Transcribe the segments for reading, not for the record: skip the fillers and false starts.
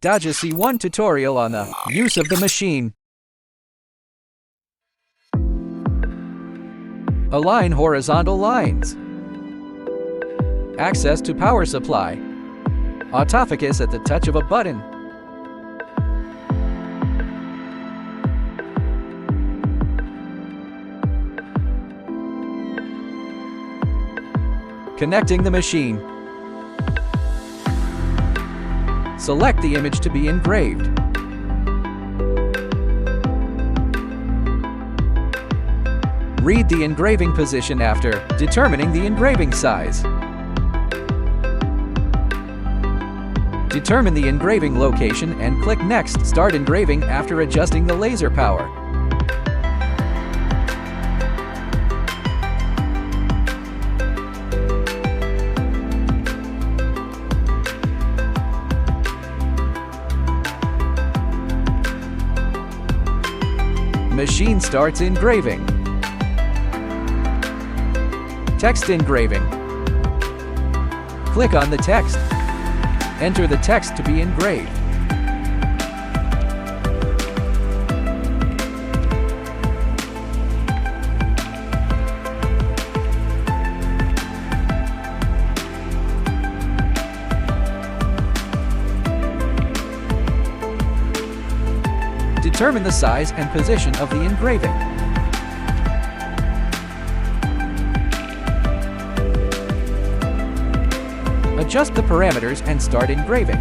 DAJA C1 tutorial on the use of the machine. Align horizontal lines. Access to power supply. Autofocus at the touch of a button. Connecting the machine. Select the image to be engraved. Read the engraving position after determining the engraving size. Determine the engraving location and click Next. Start engraving after adjusting the laser power. Machine starts engraving. Text engraving. Click on the text. Enter the text to be engraved. Determine the size and position of the engraving. Adjust the parameters and start engraving.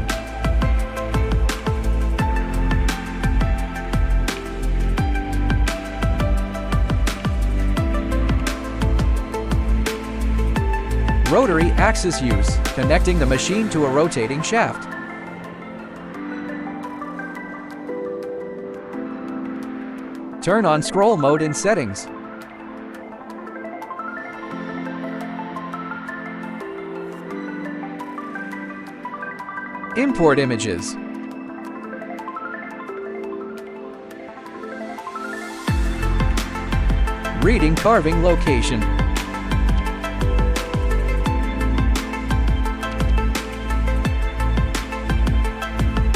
Rotary axis use, connecting the machine to a rotating shaft. Turn on scroll mode in settings. Import images. Reading carving location.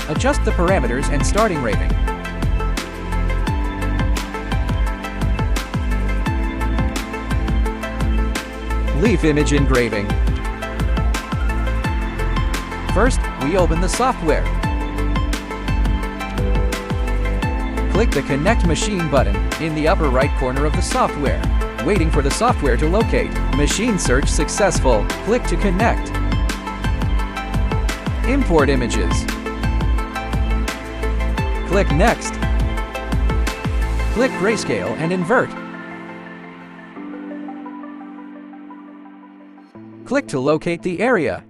Adjust the parameters and start engraving. Leaf image engraving. First, we open the software. Click the Connect Machine button in the upper right corner of the software. Waiting for the software to locate. Machine search successful. Click to connect. Import images. Click Next. Click Grayscale and invert. Click to locate the area.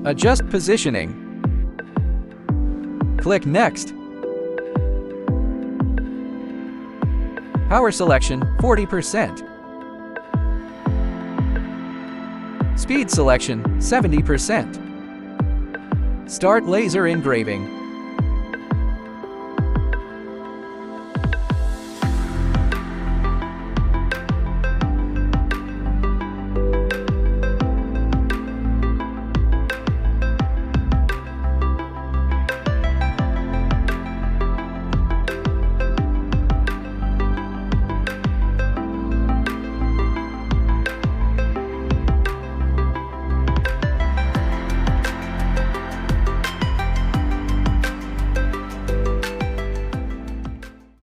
Adjust positioning. Click Next. Power selection 40%. Speed selection 70%. Start laser engraving.